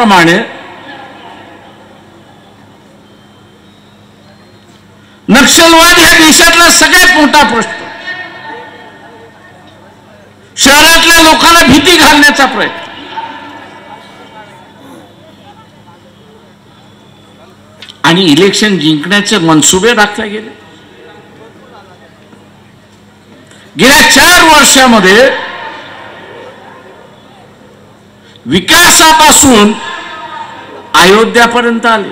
म्हटल्याप्रमाणे नक्षलवाद ह्या देशातला सगळ्यात मोठा प्रश्न, शहरातल्या लोकांना भीती घालण्याचा प्रयत्न, आणि इलेक्शन जिंकण्याचे मनसुबे राखले गेले. गेल्या 4 वर्षामध्ये विकासापासून अयोध्यापर्यंत आले.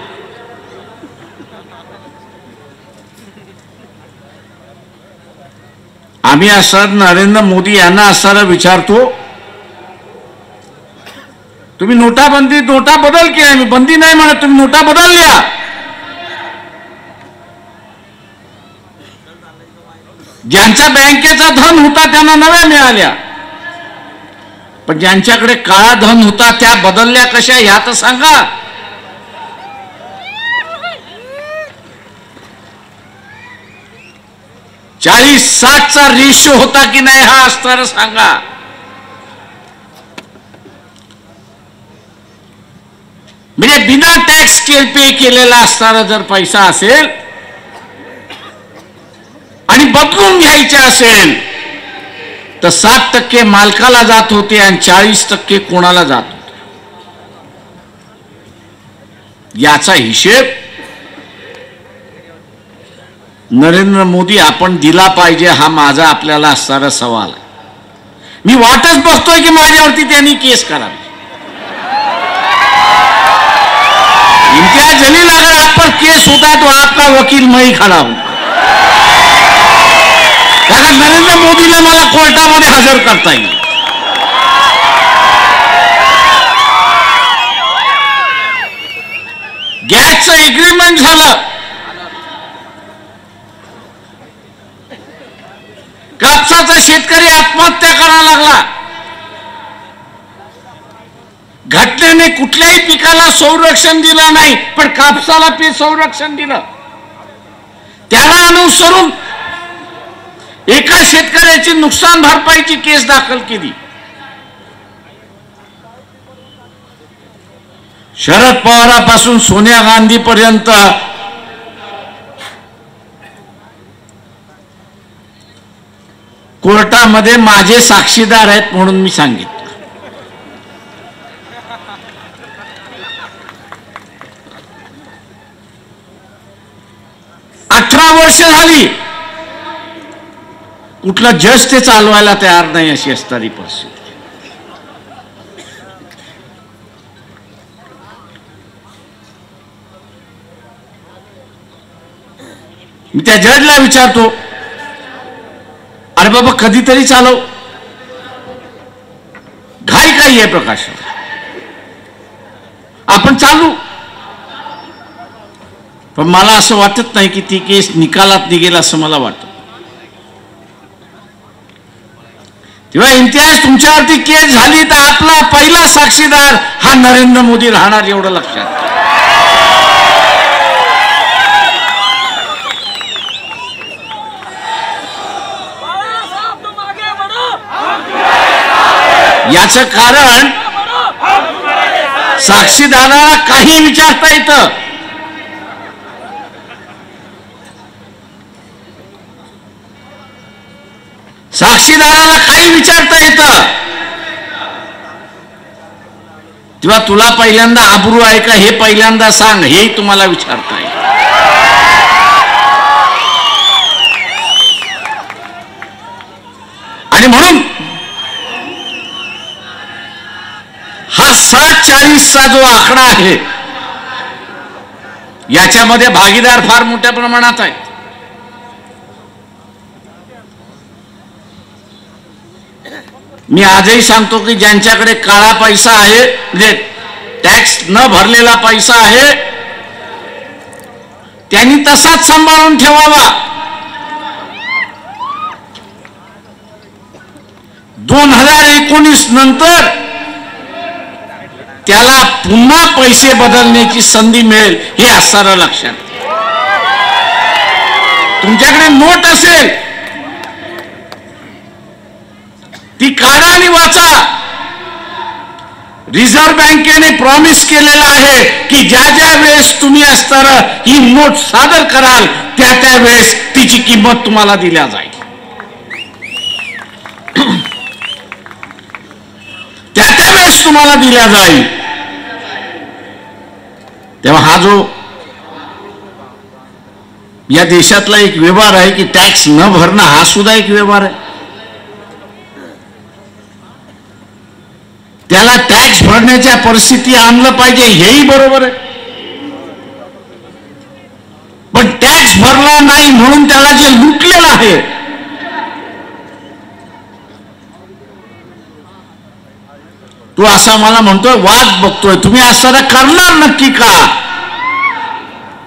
आम्ही असं नरेंद्र मोदी यांना असं विचारतो, तुम्ही नोटा बदल केला. मी बंदी नाही म्हणत, तुम्ही नोटा बदलल्या. ज्यांच्या बँकेचा धन होता त्यांना नव्या मिळाल्या, पण ज्यांच्याकडे काळा धन होता त्या बदलल्या कशा ह्या तर सांगा. चा रेशो होता की नाही हा असणार सांगा. म्हणजे बिना टॅक्स पे केलेला असणारा जर पैसा असेल आणि बदलून घ्यायचे असेल तर 7% मालकाला जात होते आणि 40% कोणाला जात होते. याचा हिशेब नरेंद्र मोदी आपण दिला पाहिजे, हा माझा आपल्याला असणारा सवाल आहे. मी वाटच बघतोय की माझ्यावरती त्यांनी केस करावी. इम्तियाज जलील अगर आप पर केस होता तो आपका वकील मैं ही खड़ा हूं. कारण नरेंद्र मोदीला मला कोर्टामध्ये हजर करता येईल. गॅसचं एग्रीमेंट झालं, कापसाचा शेतकरी आत्महत्या करायला लागला. घटनेने कुठल्याही पिकाला संरक्षण दिलं नाही, पण कापसाला संरक्षण दिलं. त्याला अनुसरून एका शेतकऱ्याची नुकसान भरपाईची केस दाखल केली. शरद पवारापासून सोनिया गांधी पर्यंत कोर्टामध्ये माझे साक्षीदार आहेत म्हणून मी सांगितलं. वर्ष झाली कुठला जज ते चालवायला तयार नाही अशी असणारी परिस्थिती. मी त्या जजला विचारतो, अरे बाबा कधीतरी चालव, घाई काही आहे प्रकाश, आपण चालू. पण मला असं वाटत नाही की ती केस निकालात निघेल असं मला वाटतं. तेव्हा इम्तियाज तुमच्यावरती केस झाली तर आपला पहिला साक्षीदार हा नरेंद्र मोदी राहणार, एवढं लक्षात. याचं कारण साक्षीदाराला काही विचारता येतं. साक्षीदाराला काही विचारता येतं. तेव्हा तुला पहिल्यांदा आबरू आहे का हे पहिल्यांदा सांग, हेही तुम्हाला विचारता येईल. आणि म्हणून हा 740चा जो आकडा आहे याच्यामध्ये भागीदार फार मोठ्या प्रमाणात आहेत. मी आजही सांगतो की ज्यांच्याकडे काळा पैसा आहे, म्हणजे टॅक्स न भरलेला पैसा आहे, त्यांनी तसाच सांभाळून ठेवावा. 2019 नंतर त्याला पुन्हा पैसे बदलण्याची संधी मिळेल हे असणारं लक्षात. तुमच्याकडे नोट असेल ती काढा आणि वाचा. रिझर्व्ह बँकेने प्रॉमिस केलेला आहे की ज्या ज्या वेळेस तुम्ही असताना ही नोट सादर कराल त्या त्या वेळेस तिची किंमत तुम्हाला दिल्या जाईल, त्या त्या वेळेस तुम्हाला दिल्या जाईल. तेव्हा हा जो या देशातला एक व्यवहार आहे की टॅक्स न भरणं, हा सुद्धा एक व्यवहार आहे. त्याला टॅक्स भरण्याच्या परिस्थिती आणलं पाहिजे, हेही बरोबर आहे. पण टॅक्स भरला नाही म्हणून त्याला जे लुटलेलं आहे, तो असा मला म्हणतोय वाद बघतोय, तुम्ही असं करणार नक्की का?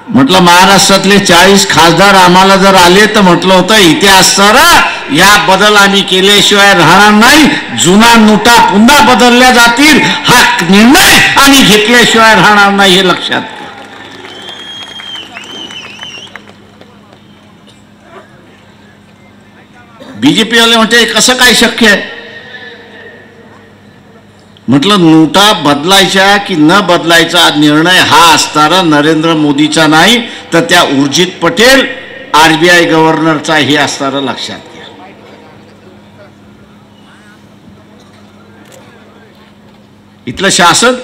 म्हटलं महाराष्ट्रातले 40 खासदार आम्हाला जर आले तर म्हटलं होतं इथे असताना या बदल आम्ही केल्याशिवाय राहणार नाही, जुना नोटा पुन्हा बदलल्या जातील हा निर्णय आम्ही घेतल्याशिवाय राहणार नाही, हे लक्षात घ्या. बीजेपी वाले म्हणते कसं काय शक्य आहे? म्हटलं नोटा बदलायच्या की न बदलायचा निर्णय हा असताना नरेंद्र मोदीचा नाही तर त्या उर्जित पटेल आरबीआय गव्हर्नरचा हे असताना लक्षात घ्या. इथलं शासन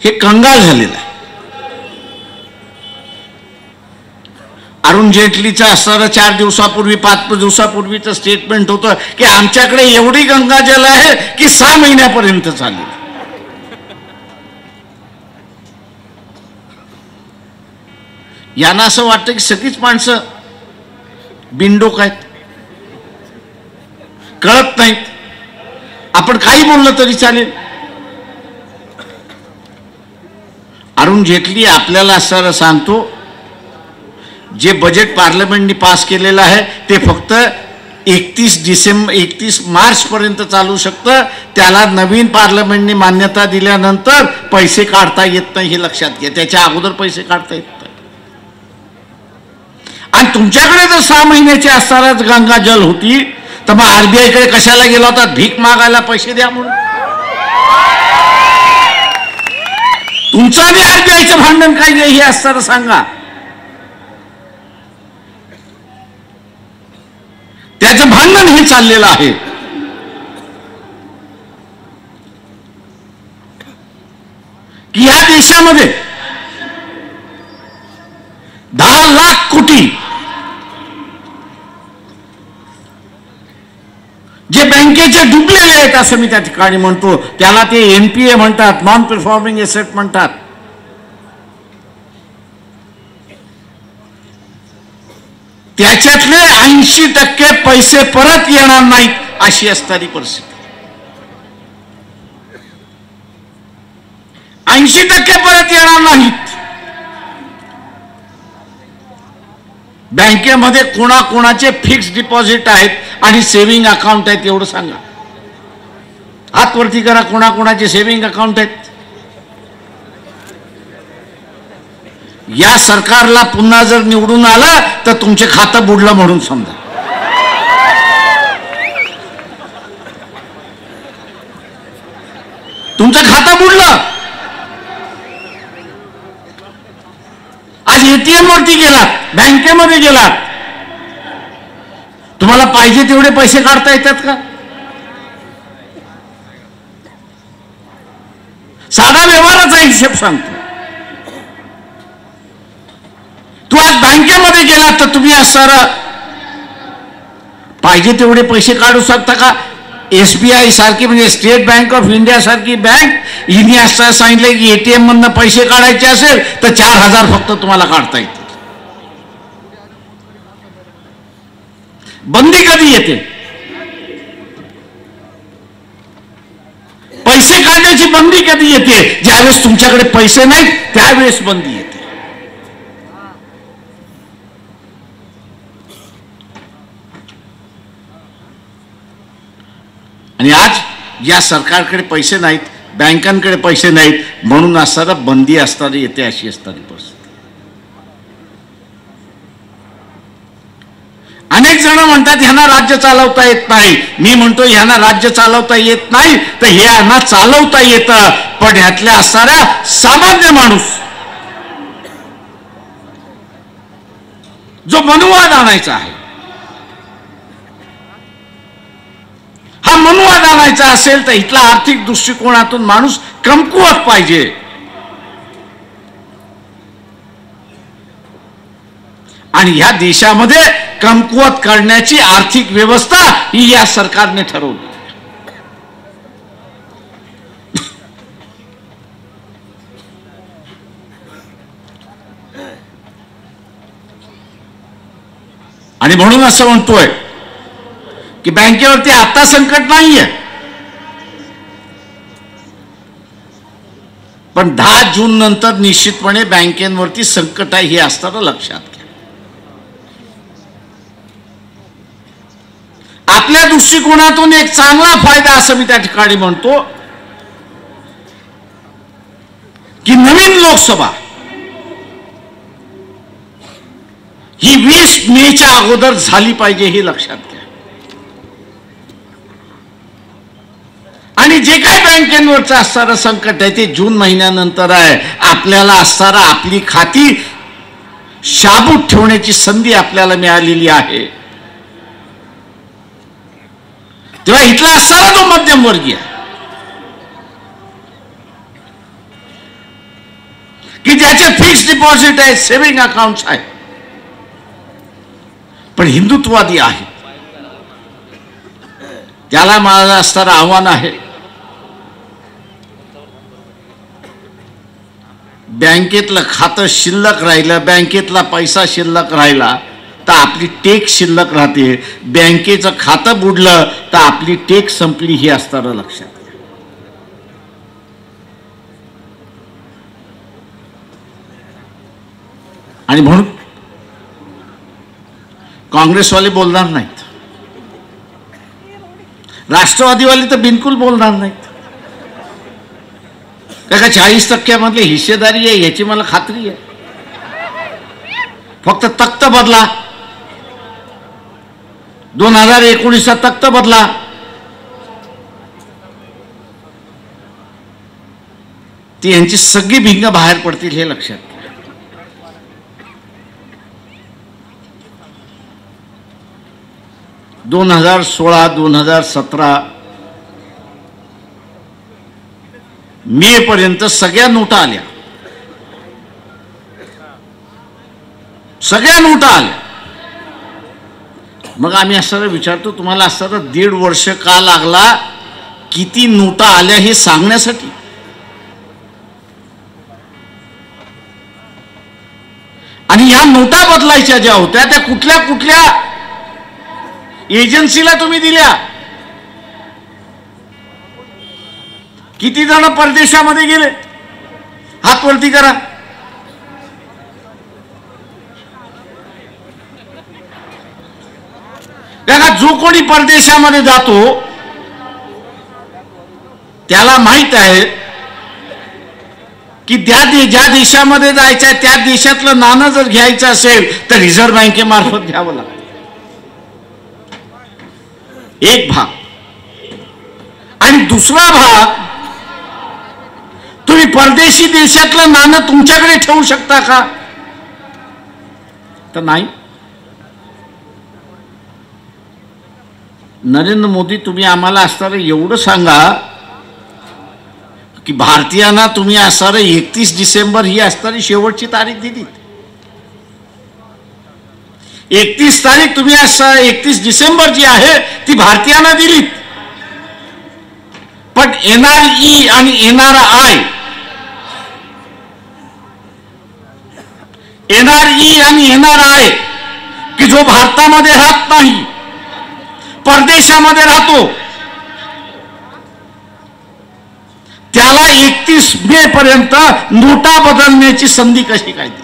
हे कंगाल झालेलं आहे. अरुण जेटलीचं असताना 4 दिवसापूर्वी 5 दिवसापूर्वीचं स्टेटमेंट होतं की आमच्याकडे एवढी गंगाजल आहे की 6 महिन्यापर्यंत चालेल. यांना असं वाटतं की सगळीच माणसं बिनडोक आहेत, कळत नाहीत, आपण काही बोललं तरी चालेल. अरुण जेटली आपल्याला असं सांगतो जे बजेट पार्लमेंटने पास केलेलं आहे ते फक्त 31 मार्च पर्यंत चालू शकतं, त्याला नवीन पार्लमेंटने मान्यता दिल्यानंतर पैसे काढता येत नाही, हे लक्षात घ्या. त्याच्या अगोदर पैसे काढता येत नाही. आणि तुमच्याकडे जर 6 महिन्याची असतानाच गंगाजल होती तर मग आरबीआय कडे कशाला गेला होता? भीक मागायला पैसे द्या म्हणून. तुमचं आणि आरबीआयचं भांडण काय हे असताना सांगा. त्याचं भांडण हे चाललेलं आहे. की या देशामध्ये 10 लाख कोटी जे बँकेचे डुबलेले आहेत असं मी त्या ठिकाणी म्हणतो, त्याला ते एनपीए म्हणतात, नॉन परफॉर्मिंग एसेट म्हणतात. त्याच्यातले 80% पैसे परत येणार नाहीत अशी असणारी परिस्थिती. 80% परत येणार नाहीत. बँकेमध्ये कोणाकोणाचे फिक्स डिपॉझिट आहेत आणि सेव्हिंग अकाउंट आहेत एवढं सांगा. हात वरती करा, कोणाकोणाचे सेव्हिंग अकाउंट आहेत. या सरकारला पुन्हा जर निवडून आलं तर तुमचे खातं बुडलं म्हणून समजा. तुमचं खातं बुडलं. आज एटीएम वरती गेलात, बँकेमध्ये गेलात, तुम्हाला पाहिजे तेवढे पैसे काढता येतात का? साधा व्यवहाराचा हिशेब सांगतो. तू आज बँकेमध्ये गेलात तर तुम्ही असं पाहिजे तेवढे पैसे काढू शकता का? एसबीआय सारखी म्हणजे स्टेट बँक ऑफ इंडिया सारखी बँक हिने असं सांगितलं की एटीएम मधनं पैसे काढायचे असेल तर 4000 फक्त तुम्हाला काढता येतील. बंदी कधी येते? पैसे काढण्याची बंदी कधी येते? ज्यावेळेस तुमच्याकडे पैसे नाहीत त्यावेळेस बंदी येते. आणि आज या सरकारकडे पैसे नाहीत, बँकांकडे पैसे नाहीत म्हणून असताना बंदी असताना येते अशी असणारी परिस्थिती. अनेक जण म्हणतात ह्यांना राज्य चालवता येत नाही. मी म्हणतो ह्यांना राज्य चालवता येत नाही तर हे ह्यांना चालवता येतं. पण ह्यातल्या असणाऱ्या सामान्य माणूस जो मनुवाद आणायचा आहे, हा मनुवाद आणायचा असेल तर इथला आर्थिक दृष्टिकोनातून माणूस कमकुवत पाहिजे. आणि या देशामध्ये कमकुवत करण्याची आर्थिक व्यवस्था ही या सरकारने ठरवली. आणि म्हणून असं म्हणतोय की बँकेवरती आता संकट नाहीये, पण 10 जून नंतर निश्चितपणे बँकेवरती संकट आहे हे असताना लक्षात घ्या. आपल्या दृष्टिकोनातून एक चांगला फायदा असं मी त्या ठिकाणी म्हणतो की नवीन लोकसभा ही 20 मेच्या अगोदर झाली पाहिजे हे लक्षात घ्या. आणि जे काही बँकेवरचं असणारं संकट आहे ते जून महिन्यानंतर आहे. आपल्याला असणारा आपली खाती शाबूत ठेवण्याची संधी आपल्याला मिळालेली आहे. तेव्हा इथला असणारा जो मध्यमवर्गीय की ज्याचे फिक्स डिपॉझिट आहे, सेव्हिंग अकाउंट्स आहे, पण हिंदुत्ववादी आहे, त्याला मला असणारं आव्हान आहे बँकेतलं खातं शिल्लक राहिलं, बँकेतला पैसा शिल्लक राहिला तर आपली टेक शिल्लक राहते. बँकेचं खातं बुडलं तर आपली टेक संपली हे असणारं लक्षात. आणि म्हणून काँग्रेसवाले बोलणार नाहीत, राष्ट्रवादीवाले तर बिलकुल बोलणार नाहीत. का 40% हिस्सेदारी आहे याची मला खात्री आहे. फक्त तख्त बदला, 2019चा तख्त बदला, ती यांची सगळी भिंग बाहेर पडतील हे लक्षात घ्या. दोन 2016-2017 मे पर्यंत सगळ्या नोटा आल्या, सगळ्या नोटा आल्या. मग आम्ही असं विचारतो तुम्हाला असं 1.5 वर्ष का लागला किती नोटा आल्या हे सांगण्यासाठी? आणि ह्या नोटा बदलायच्या ज्या होत्या त्या कुठल्या कुठल्या एजन्सीला तुम्ही दिल्या? किती जण परदेशामध्ये गेले? हात वरती करा. बघा, जो कोणी परदेशामध्ये जातो त्याला माहित आहे की ज्या देशामध्ये जायचं आहे त्या देशातलं नाणं जर घ्यायचं असेल तर रिझर्व्ह बँकेमार्फत घ्यावं लागतं. एक भाग. आणि दुसरा भाग, तुम्ही परदेशी देशातलं नाणं तुमच्याकडे ठेवू शकता का? तर नाही. नरेंद्र मोदी, तुम्ही आम्हाला असणारं एवढं सांगा की भारतीयांना तुम्ही असणारं 31 डिसेंबर ही असणारी शेवटची तारीख दिली. 31 तारीख तुम्ही 31 डिसेंबर जी आहे ती भारतीयांना दिली. पण NRE आणि NRI, NRE आणि NRI की जो भारतामध्ये राहत नाही, परदेशामध्ये राहतो, त्याला 31 मे पर्यंत नोटा बदलण्याची संधी कशी काय दिली?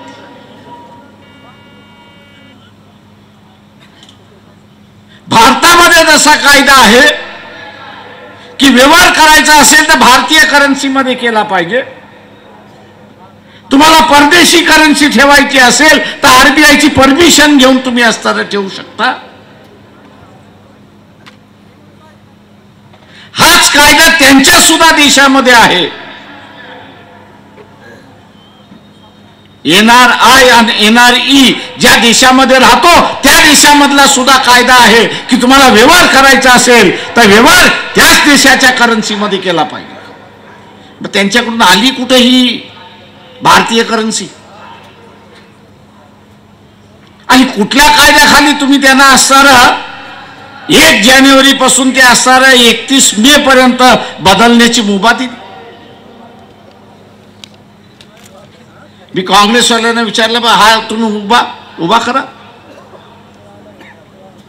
भारतामध्ये जसा कायदा आहे की व्यवहार करायचा असेल तर भारतीय करन्सीमध्ये केला पाहिजे. तुम्हाला परदेशी करन्सी ठेवायची असेल तर RBI ची परमिशन घेऊन तुम्ही असताना ठेवू शकता. हाच कायदा त्यांच्या सुद्धा देशामध्ये आहे. NRI आणि NRE ज्या देशामध्ये राहतो त्या देशामधला सुद्धा कायदा आहे की तुम्हाला व्यवहार करायचा असेल तर व्यवहार त्याच देशाच्या करन्सीमध्ये केला पाहिजे. मग त्यांच्याकडून आली कुठे ही भारतीय करन्सी आणि कुठल्या कायद्याखाली तुम्ही त्यांना असणारा 1 जानेवारी पासून ते असणारा 31 मे पर्यंत बदलण्याची मुभा दिली. मी काँग्रेसवाल्यांना विचारलं बा हा तुम्ही उभा करा.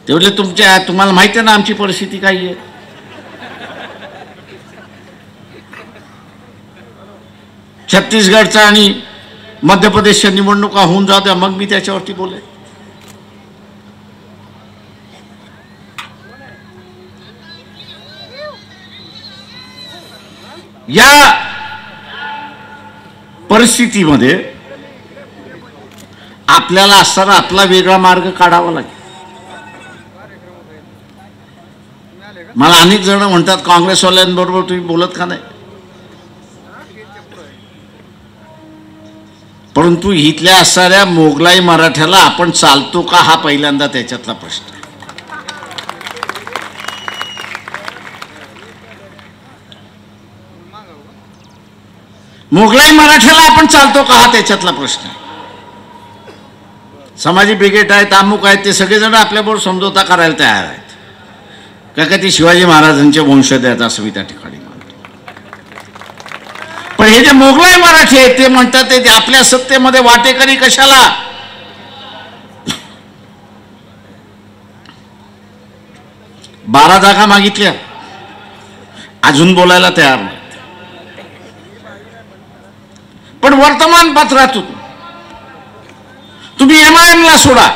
तेवढे तुम्हाला माहिती आहे ना आमची परिस्थिती काय आहे. छत्तीसगडचा आणि मध्य प्रदेशच्या निवडणुका होऊन जाऊ द्या मग मी त्याच्यावरती बोले. या परिस्थितीमध्ये आपल्याला असताना आपला वेगळा मार्ग काढावा लागेल. मला अनेक जण म्हणतात काँग्रेसवाल्यांबरोबर तुम्ही बोलत का नाही. परंतु इथल्या असणाऱ्या मोगलाई मराठ्याला आपण चालतो का हा पहिल्यांदा त्याच्यातला प्रश्न आहे. मोगलाई मराठ्याला आपण चालतो का हा त्याच्यातला प्रश्न आहे. समाजी ब्रिगेड आहेत अमुक आहेत ते सगळेजण आपल्याबरोबर समझोता करायला तयार आहेत का ते शिवाजी महाराजांचे वंशज आहेत असं मी त्या ठिकाणी मानतो. पण हे जे मोगलाई मराठी आहेत ते म्हणतात ते आपल्या सत्तेमध्ये वाटेकरी कशाला. बारा जागा मागितल्या अजून बोलायला तयार नाही. पण वर्तमानपत्रातून तुम्ही MIM ला सोडा.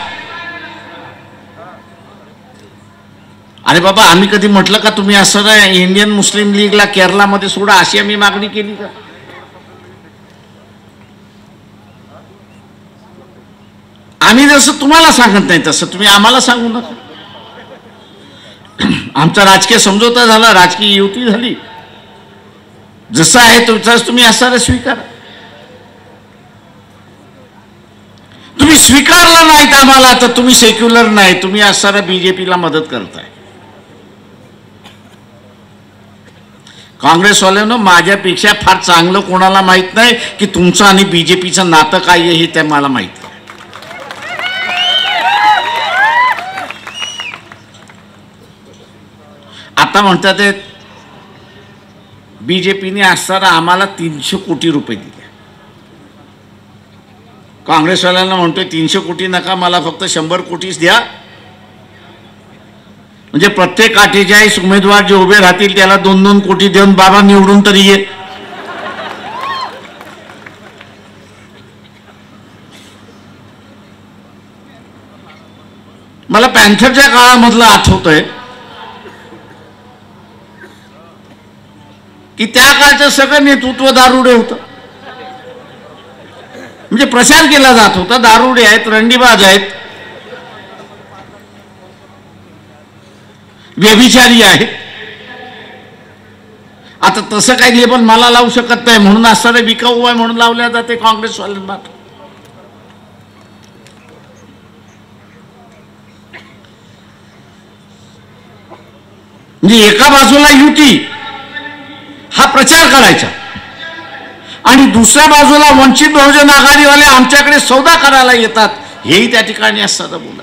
अरे बाबा आम्ही कधी म्हटलं का तुम्ही असं नाही इंडियन मुस्लिम लीगला केरळमध्ये सोडा अशी आम्ही मागणी केली का. आम्ही जसं तुम्हाला सांगत नाही तसं तुम्ही आम्हाला सांगू नका. आमचा राजकीय समझोता झाला राजकीय युती झाली जसं आहे तसंच तुम्ही असणारा स्वीकारा. तुम्ही स्वीकारलं नाहीत आम्हाला तर तुम्ही सेक्युलर नाही तुम्ही असणारा बीजेपीला मदत करताय. काँग्रेसवाल्यांना माझ्यापेक्षा फार चांगलं कोणाला माहित नाही की तुमचं आणि बीजेपीचं नातं काय आहे हे त्या मला माहित आहे. आता म्हणतात बीजेपीने असताना आम्हाला 300 कोटी रुपये दिले. काँग्रेसवाल्यांना म्हणतोय 300 कोटी नका मला फक्त 100 कोटीच द्या. म्हणजे प्रत्येक 48 उमेदवार जे उभे राहतील त्याला 2-2 कोटी देऊन बाबा निवडून तरी ये. मला पॅन्थरच्या काळामधलं आठवतंय की त्या काळचं सगळं नेतृत्व दारुडे होतं. म्हणजे प्रचार केला जात होता दारुडे आहेत रंडीबाज आहेत व्यभिचारी आहेत. आता तसं काही लेबल मला लावू शकत नाही म्हणून असणारे विकाऊ आहे म्हणून लावल्या जाते काँग्रेसवाल्यांना. म्हणजे एका बाजूला युती हा प्रचार करायचा आणि दुसऱ्या बाजूला वंचित बहुजन आघाडीवाले आमच्याकडे सौदा करायला येतात हेही त्या ठिकाणी असताना बोलायचं.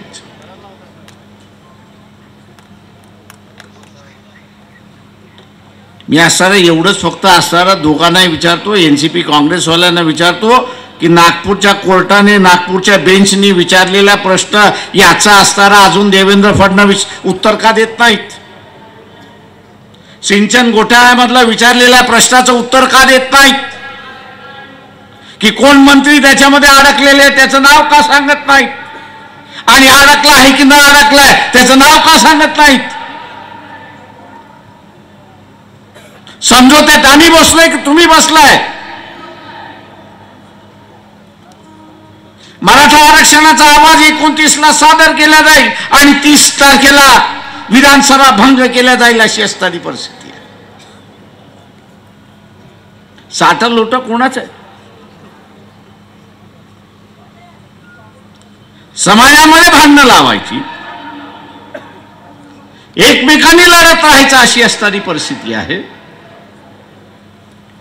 मी असणारा एवढंच फक्त असणारा दोघांनाही विचारतो NCP काँग्रेसवाल्यांना विचारतो की नागपूरच्या कोर्टाने नागपूरच्या बेंचनी विचारलेला प्रश्न याचा असणारा अजून देवेंद्र फडणवीस उत्तर का देत नाहीत. सिंचन घोटाळ्यामधला विचारलेल्या प्रश्नाचं उत्तर का देत नाहीत की कोण मंत्री त्याच्यामध्ये अडकलेले त्याचं नाव का सांगत नाहीत आणि अडकला आहे की न अडकलाय त्याचं नाव का सांगत नाहीत. समझोत्यात आम्ही बसलोय की तुम्ही बसलाय. मराठा आरक्षणाचा आवाज 29ला सादर केला जाईल आणि 30 तारखेला विधानसभा भंग केला जाईल अशी असणारी परिस्थिती आहे. साठ लोट कोणाच आहे? समाजामध्ये भांडणं लावायची, एकमेकांनी लढत राहायचं अशी असणारी परिस्थिती आहे.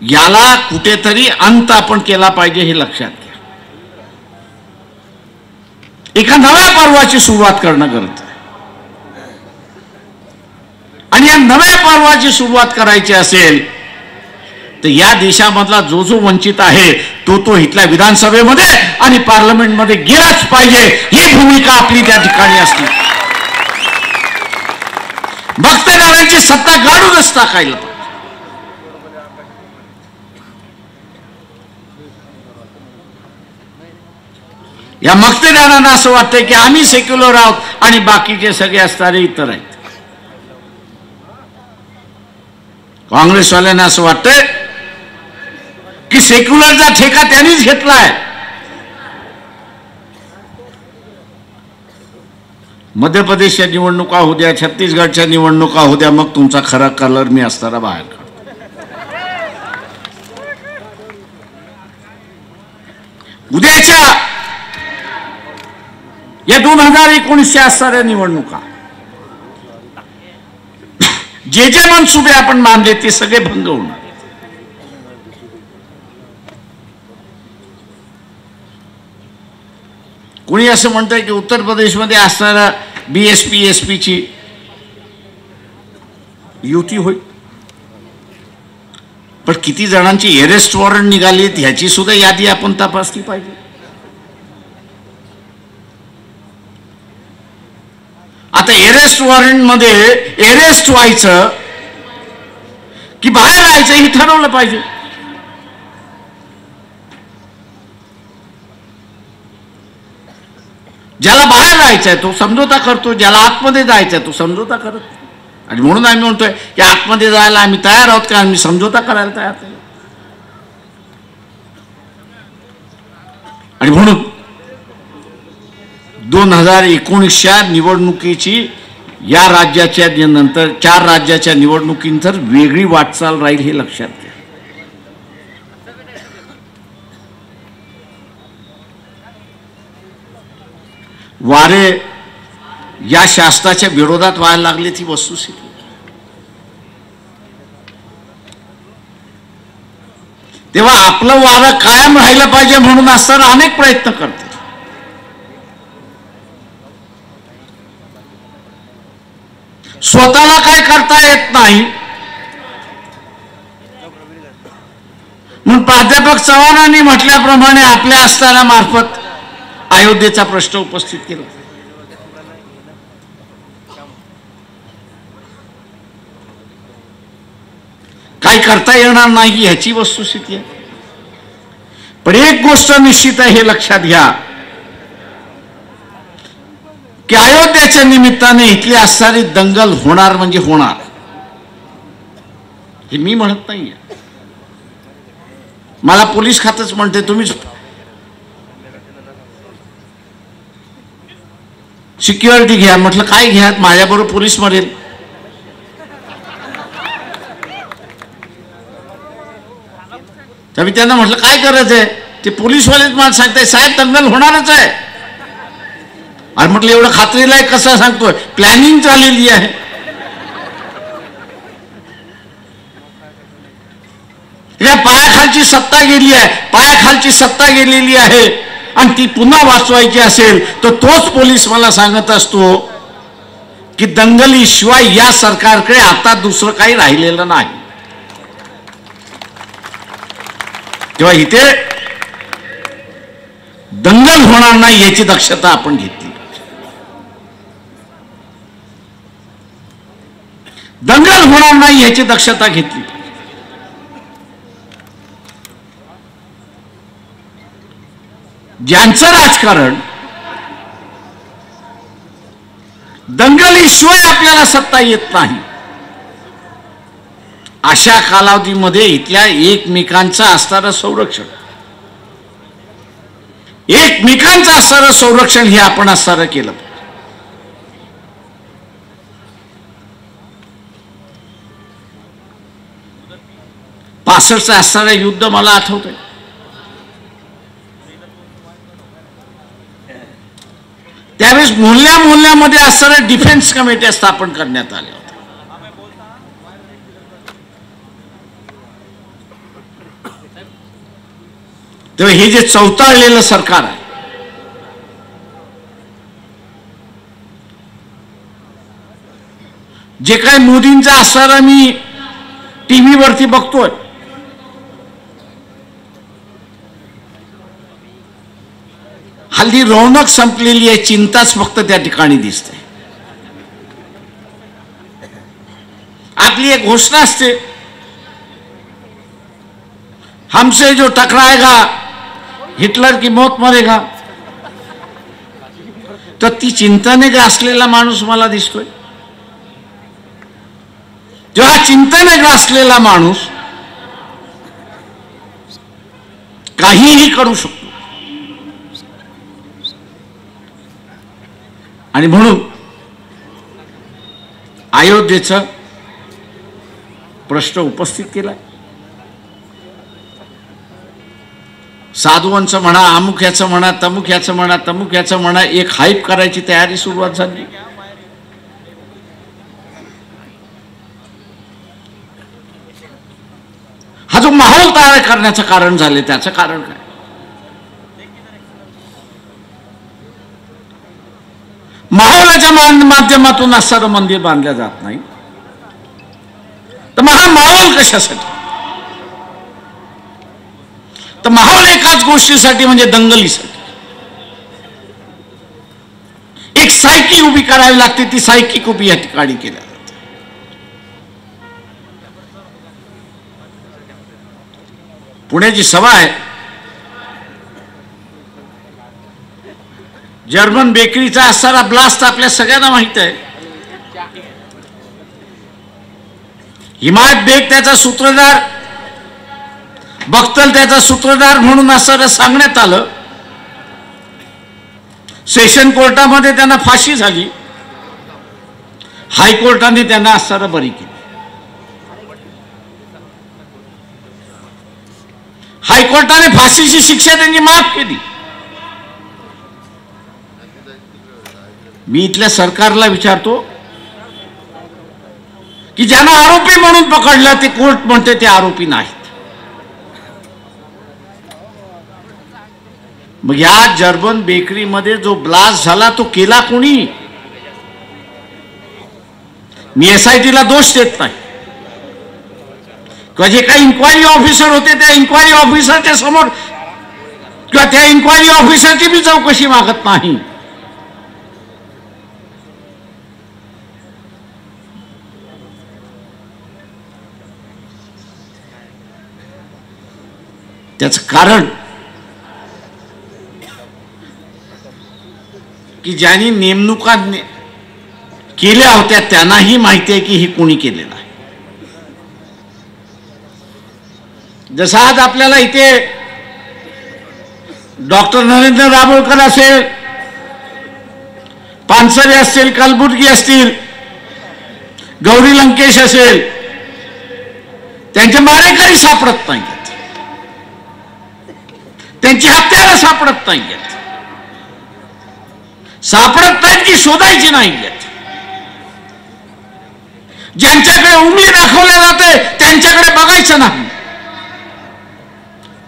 याला कुठेतरी अंत आपण केला पाहिजे हे लक्षात घ्या. एका नव्या पर्वाची सुरुवात करणं गरजेचं आहे. आणि या नव्या पर्वाची सुरुवात करायची असेल तर या देशामधला जो जो वंचित आहे तो इथल्या विधानसभेमध्ये आणि पार्लमेंटमध्ये गेलाच पाहिजे, ही भूमिका आपली त्या ठिकाणी असते. मक्तेदारांची सत्ता गाडूनच टाकायला. या मक्तेदारांना असं वाटतंय की आम्ही सेक्युलर आहोत आणि बाकीचे सगळे असणारे इतर आहेत. काँग्रेसवाल्यांना असं वाटतंय की सेक्युलरचा ठेका त्यांनीच घेतलाय. मध्य प्रदेशच्या निवडणुका होऊ द्या, छत्तीसगडच्या निवडणुका होऊ द्या, मग तुमचा खरा कलर मी असताना बाहेर काढतो. उद्याच्या या 2019च्या असणाऱ्या निवडणुका जे जे मनसुबे आपण मानले ते सगळे भंग होणार. कोणी असं म्हणतंय की उत्तर प्रदेशमध्ये असणारा बीएसपी एसपीची युती होईल, पण किती जणांची अरेस्ट वॉरंट निघाली ह्याची सुद्धा यादी आपण तपासली पाहिजे. आता अरेस्ट वॉरंट मध्ये अरेस्ट व्हायचं की बाहेर राहायचं हे ठरवलं पाहिजे. ज्याला बाहेर राहायचंय तो समझोता करतो, ज्याला आतमध्ये जायचंय तो समझोता करत. आणि म्हणून आम्ही म्हणतोय की आतमध्ये जायला आम्ही तयार आहोत का आम्ही समझोता करायला तयार नाही. आणि म्हणून 2019च्या निवडणुकीची या राज्याच्या नंतर 4 राज्याच्या निवडणुकीनंतर वेगळी वाटचाल राहील हे लक्षात घ्या. वारे या शासनाच्या विरोधात व्हायला लागले ती वस्तुस्थिती. तेव्हा आपलं वारं कायम राहिलं पाहिजे म्हणून असताना अनेक प्रयत्न करते. स्वतःला काय करता येत नाही म्हणून प्राध्यापक चव्हाणांनी म्हटल्याप्रमाणे आपल्या असताना मार्फत अयोध्येचा प्रश्न उपस्थित केला. काय करता येणार नाही ह्याची वस्तुस्थिती आहे. पण एक गोष्ट निश्चित आहे हे लक्षात घ्या की अयोध्येच्या निमित्ताने इथली असणारी दंगल होणार म्हणजे होणार, हे मी म्हणत नाहीये. मला पोलीस खातच म्हणते तुम्हीच सिक्युरिटी घ्या. म्हटलं काय घ्या, माझ्याबरोबर पोलीस मरेल. तर मी त्यांना म्हटलं काय गरज आहे, ते पोलीसवालेच मला सांगताय साहेब दंगल होणारच आहे. अरे म्हटलं एवढं खात्रीला आहे कसं सांगतोय, प्लॅनिंग झालेली आहे. या पायाखालची सत्ता गेली आहे, पायाखालची सत्ता गेलेली आहे आणि ती पुन्हा वाचवायची असेल तर तोच पोलीस मला सांगत असतो की दंगलीशिवाय या सरकारकडे आता दुसरं काही राहिलेलं नाही. तेव्हा इथे दंगल होणार नाही याची दक्षता आपण घेतली. दंगल होणार नाही याची दक्षता घेतली. ज्यांचं राजकारण दंगलीशिवाय आपल्याला सत्ता येत नाही अशा कालावधीमध्ये इथल्या एकमेकांचं असणारं संरक्षण, एकमेकांचं असणारं संरक्षण हे आपण असणारं केलं. 65 असणारे युद्ध मला आठवतंय. त्यावेळेस मोहल्ल्यामध्ये असणाऱ्या डिफेन्स कमिट्या स्थापन करण्यात आल्या होत्या. तेव्हा हे जे चौताळलेलं सरकार आहे, जे काय मोदींचा असणारा मी टीव्ही वरती बघतोय, हल्ली रौनक संपलेली आहे, चिंताच फक्त त्या ठिकाणी दिसते. आपली एक घोषणा असते, हमसे जो टकराएगा हिटलर की मौत मरेगा. तर ती चिंताने ग्रासलेला माणूस मला दिसतोय. जेव्हा चिंतेने ग्रासलेला माणूस काहीही करू शकतो. आणि म्हणून अयोध्येचा प्रश्न उपस्थित केला. साधूंचं म्हणा, अमुख्याचं म्हणा, तमुख्याचं म्हणा, तमुख्याचं म्हणा, एक हाईप करायची तयारी सुरुवात झाली. हा जो माहोल तयार करण्याचं कारण झाले, त्याचं कारण काय? माहोलाच्या माध्यमातून असणारं मंदिर बांधलं जात नाही, तर मग हा माहोल कशासाठी? तर माहोल एकाच गोष्टीसाठी, म्हणजे दंगलीसाठी. एक सायकी उभी करावी लागते, ती सायकी उभी या ठिकाणी केल्या जाते. पुण्याची सभा आहे, जर्मन बेकरीचा असणारा ब्लास्ट आपल्या सगळ्यांना माहित आहे. हिमायत बेग त्याचा सूत्रधार, बख्तल त्याचा सूत्रधार म्हणून असं सांगण्यात आलं. सेशन कोर्टामध्ये त्यांना फाशी झाली, हायकोर्टाने त्यांना असणारं बरी केली. हायकोर्टाने फाशीची शिक्षा त्यांची माफ केली. मी इथल्या सरकारला विचारतो की ज्यांना आरोपी म्हणून पकडलं, ते कोर्ट म्हणते ते आरोपी नाहीत. मग या जर्मन बेकरीमध्ये जो ब्लास्ट झाला, तो केला कोणी? मी एसआयटीला दोष देत नाही, किंवा जे काही इन्क्वायरी ऑफिसर होते त्या इन्क्वायरी ऑफिसरच्या समोर किंवा त्या इन्क्वायरी ऑफिसरची मी चौकशी मागत नाही. त्याचं कारण की ज्यांनी नेमणुका केल्या होत्या त्यांनाही माहिती आहे की हे कोणी केलेलं आहे. जसं आज आपल्याला इथे डॉक्टर नरेंद्र दाभोळकर असेल, पानसरे असतील, कलबुर्गी असतील, गौरी लंकेश असेल, त्यांचे मारेकरी सापडत नाहीत, त्यांची हत्यारं सापडत नाहीत. सापडत नाहीत की शोधायची नाहीत. ज्यांच्याकडे उंगली दाखवल्या जाते त्यांच्याकडे बघायचं नाही.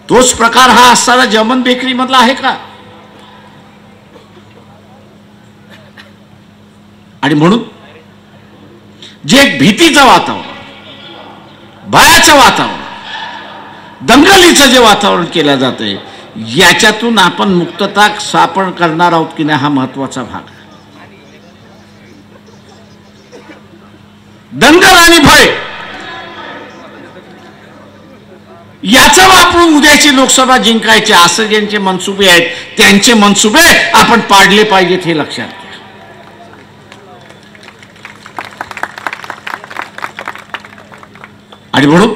तोच प्रकार हा असणारा जर्मन बेकरी मधला आहे का? आणि म्हणून जे एक भीतीचं वातावरण, भयाचं वातावरण, दंगलीचं जे वातावरण केलं जातंय, याच्यातून आपण मुक्तता स्थापन करणार आहोत की नाही, हा महत्वाचा भाग आहे. दंगल आणि भय याचा वापरून उद्याची लोकसभा जिंकायची असं ज्यांचे मनसुबे आहेत, त्यांचे मनसुबे आपण पाडले पाहिजेत, हे लक्षात घ्या. आणि म्हणून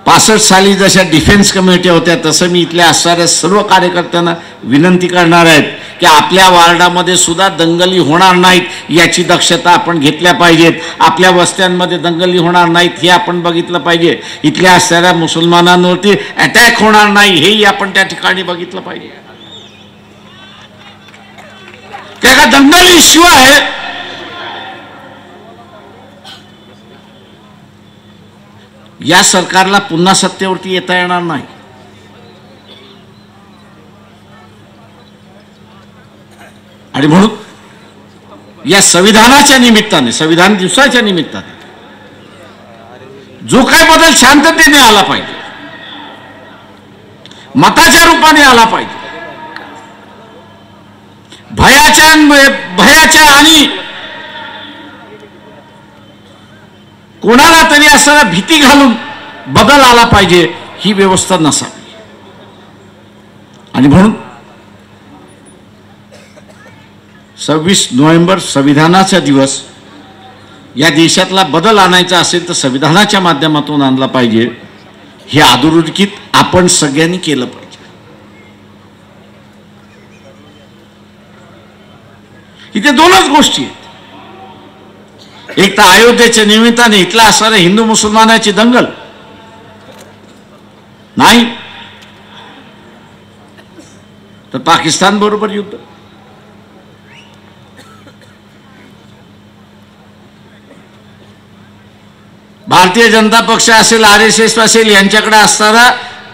65 साली जशा डिफेन्स कमिटी होत्या तसं मी इथल्या असणाऱ्या सर्व कार्यकर्त्यांना विनंती करणार आहेत की आपल्या वार्डामध्ये सुद्धा दंगली होणार नाहीत याची दक्षता आपण घेतल्या पाहिजेत. आपल्या वस्त्यांमध्ये दंगली होणार नाहीत हे आपण बघितलं पाहिजे. इथल्या असणाऱ्या मुसलमानांवरती अटॅक होणार नाही हेही आपण त्या ठिकाणी बघितलं पाहिजे. त्या दंगलीशिवाय या सरकारला पुन्हा सत्तेवरती येता येणार नाही. आणि म्हणून या संविधानाच्या निमित्ताने, संविधान दिवसाच्या निमित्ताने जो काय बदल शांततेने आला पाहिजे, मताच्या रूपाने आला पाहिजे, भयाच्या आणि कोणाला तरी असणारा भीती घालून बदल आला पाहिजे, ही व्यवस्था नसावी. आणि म्हणून 26 नोव्हेंबर संविधानाचा दिवस, या देशातला बदल आणायचा असेल तर संविधानाच्या माध्यमातून आणला पाहिजे. हे अधोरेखित आपण सगळ्यांनी केलं पाहिजे. इथे दोनच गोष्टी आहेत. एक तर अयोध्येच्या निमित्ताने इथला असणाऱ्या हिंदू मुसलमानाची दंगल नाही, तर पाकिस्तान बरोबर युद्ध. भारतीय जनता पक्ष असेल, RSS असेल, यांच्याकडे असणारा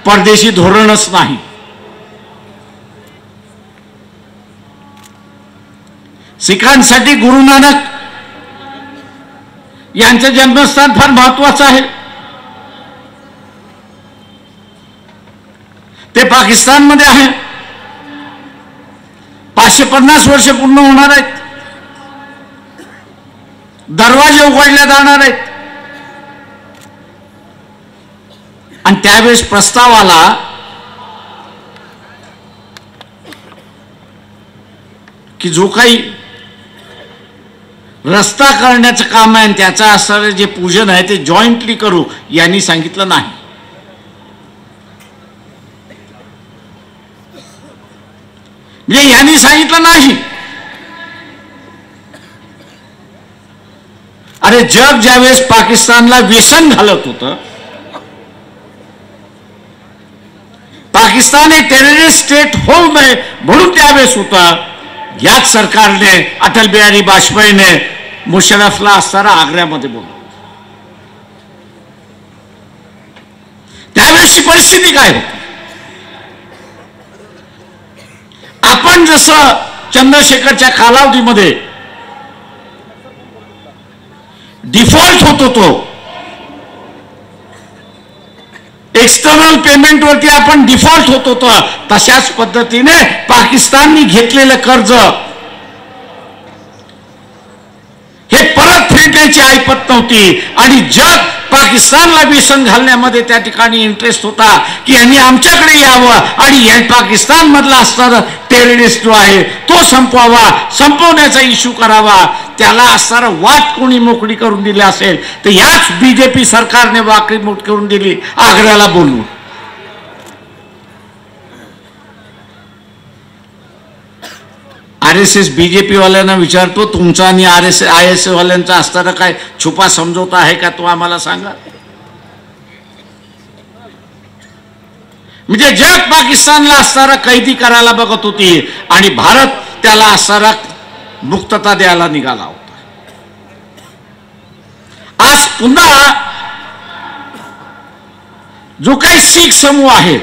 परदेशी धोरणच नाही. सिखांसाठी गुरु नानक यांचं जन्मस्थान फार महत्वाचं आहे. ते पाकिस्तानमध्ये आहे. 550 वर्ष पूर्ण होणार आहेत. दरवाजे उघडले जाणार आहेत. आणि त्यावेळेस प्रस्ताव आला की जो काही रस्ता करण्याचं काम आहे त्याचं असणारे जे पूजन आहे ते जॉईंटली करू. यांनी सांगितलं नाही. म्हणजे यांनी सांगितलं नाही. अरे जग ज्यावेळेस पाकिस्तानला व्यसन घालत होतं, पाकिस्तान हे टेररिस्ट स्टेट होऊ नये म्हणून त्यावेळेस होता, याच सरकारने, अटल बिहारी वाजपेयीने मुशर्रफला असताना आग्र्यामध्ये बोलवलं. त्यावेळेसची परिस्थिती काय होती? आपण जसं चंद्रशेखरच्या कालावधीमध्ये डिफॉल्ट होत होतो, एक्सटर्नल पेमेंट वरती आपण डिफॉल्ट होत होतो, तशाच पद्धतीने पाकिस्तानने घेतलेलं कर्ज हे परत फेडण्याची ऐपत नव्हती. आणि जग पाकिस्तानला व्यसन घालण्यामध्ये त्या ठिकाणी इंटरेस्ट होता की यांनी आमच्याकडे यावं आणि या पाकिस्तान मधला असणारा टेररिस्ट जो आहे तो संपवावा, संपवण्याचा इश्यू करावा. त्याला असणारा वाट कोणी मोकळी करून दिली असेल तर याच बीजेपी सरकारने वाकडी मोठ करून दिली आग्र्याला बोलवून. RSS बीजेपी वाल्यांना विचारतो, तुमचा आणि IS वाल्यांचा असणारा काय छुपा समझौता आहे का, तो आम्हाला सांगा. म्हणजे जग पाकिस्तानला असणारा कैदी करायला बघत होती आणि भारत त्याला असणारा मुक्तता द्यायला निघाला होता. आज पुन्हा जो काही शीख समूह आहे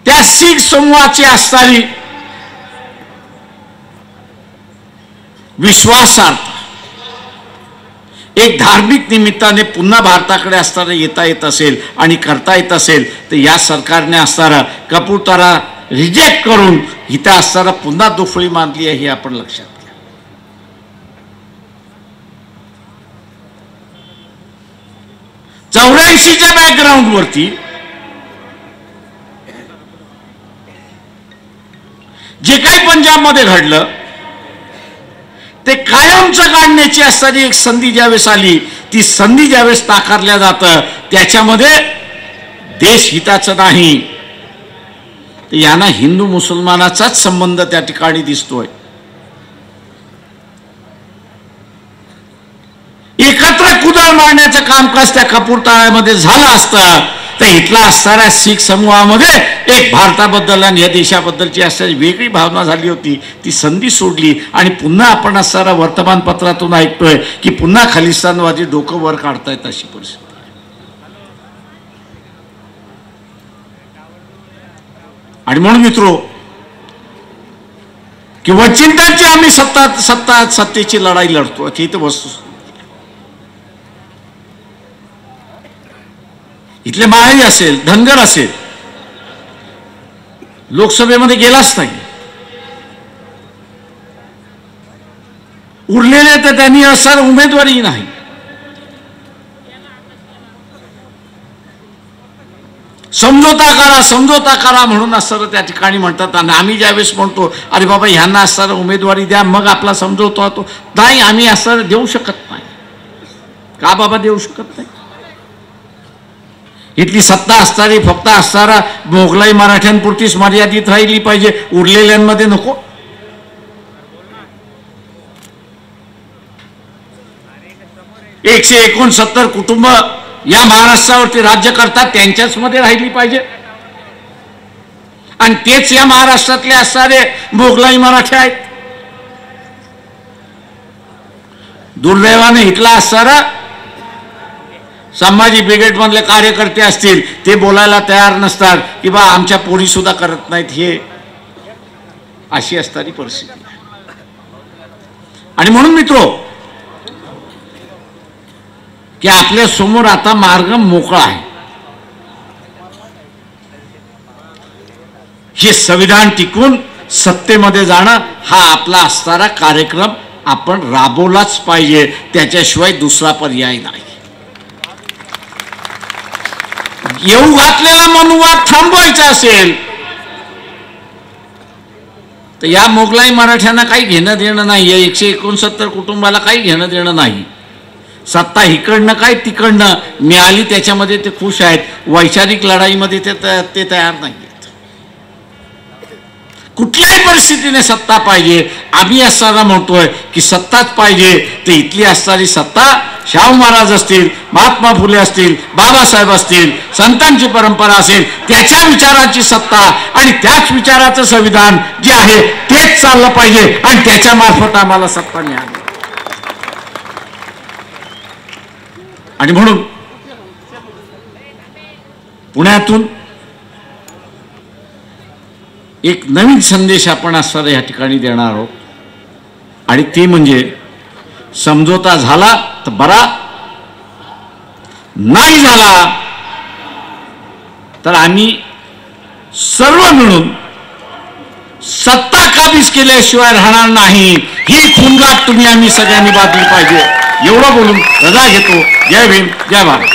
त्या शीख समूहाची असणारी विश्वासार्हता एक धार्मिक निमित्ताने पुन्हा भारताकडे असताना येता येत असेल आणि करता येत असेल तर या सरकारने असणारा कपूरतारा रिजेक्ट करून इथं असताना पुन्हा दुफळी मांडली आहे हे आपण लक्षात घ्या. 84च्या बॅकग्राऊंड वरती जे काही पंजाबमध्ये घडलं ते कायमचं काढण्याची असणारी एक संधी ज्यावेळेस आली, ती संधी ज्यावेळेस नाकारल्या जातं त्याच्यामध्ये देश हिताचं नाही, तर यांना हिंदू मुसलमानाचाच संबंध त्या ठिकाणी दिसतोय. एकत्र कुदळ मारण्याचं कामकाज त्या कपूरथळ्यामध्ये झालं असतं तर इथला असणाऱ्या शीख समूहामध्ये एक भारताबद्दल आणि या देशाबद्दलची असणारी वेगळी भावना झाली होती, ती संधी सोडली आणि पुन्हा आपण असणाऱ्या वर्तमानपत्रातून ऐकतोय की पुन्हा खलिस्तानवादी डोकं वर काढतायत अशी परिस्थिती. आणि म्हणून मित्रो की वंचितांची आम्ही सत्तेची लढाई लढतो ही तर वस्तू. इथले माळी असेल, धनगर असेल, लोकसभेमध्ये गेलाच नाही. उरलेले तर त्यांनी असर उमेदवारी नाही. समझोता करा म्हणून असं त्या ठिकाणी म्हणतात. आणि आम्ही ज्यावेळेस म्हणतो अरे बाबा ह्यांना असं उमेदवारी द्या मग आपला समझोता होतो, नाही आम्ही असं देऊ शकत नाही. का बाबा देऊ शकत नाही? इथली सत्ता असणारी फक्त असणारा मोगलाई मराठ्यांपुरतीच मर्यादित राहिली पाहिजे, उरलेल्यांमध्ये नको. एकशे 69 कुटुंब या महाराष्ट्रावरती राज्य करतात, त्यांच्याच मध्ये राहिली पाहिजे. आणि तेच या महाराष्ट्रातले असणारे मोगलाई मराठे आहेत. दुर्दैवाने इथला असणारा संभाजी ब्रिगेड मधले कार्यकर्ते असतील ते बोलायला तयार नसतात की बा आमच्या पोरी सुद्धा करत नाहीत, हे अशी असणारी परिस्थिती. आणि म्हणून मित्रो की आपल्या समोर आता मार्ग मोकळा आहे. हे संविधान टिकून सत्तेमध्ये जाणं हा आपला असणारा कार्यक्रम आपण राबवलाच पाहिजे, त्याच्याशिवाय दुसरा पर्याय नाही. येऊ घातलेला मनुवाद थांबवायचा असेल तर या मोगलाई मराठ्यांना काही घेणं देणं नाही, या 169 कुटुंबाला काही घेणं देणं नाही. सत्ता इकडनं काय तिकडनं मिळाली त्याच्यामध्ये ते खुश आहेत, वैचारिक लढाईमध्ये ते तयार नाही. कुठल्याही परिस्थितीने सत्ता पाहिजे. आम्ही असताना म्हणतोय की सत्ताच पाहिजे, तर इथली असणारी सत्ता शाहू महाराज असतील, महात्मा फुले असतील, बाबासाहेब असतील, संतांची परंपरा असेल त्याच्या विचारांची सत्ता आणि त्याच विचाराचं संविधान जे आहे तेच चाललं पाहिजे आणि त्याच्या मार्फत आम्हाला सत्ता मिळाली. आणि म्हणून पुण्यातून एक नवीन संदेश आपण असणारा या ठिकाणी देणार आहोत. आणि ती म्हणजे समझोता झाला तर बरा, नाही झाला तर आम्ही सर्व मिळून सत्ता काबीज केल्याशिवाय राहणार नाही, ही खूनगाठ तुम्ही आम्ही सगळ्यांनी बांधली पाहिजे. एवढं बोलून रजा घेतो. जय भीम, जय भारत.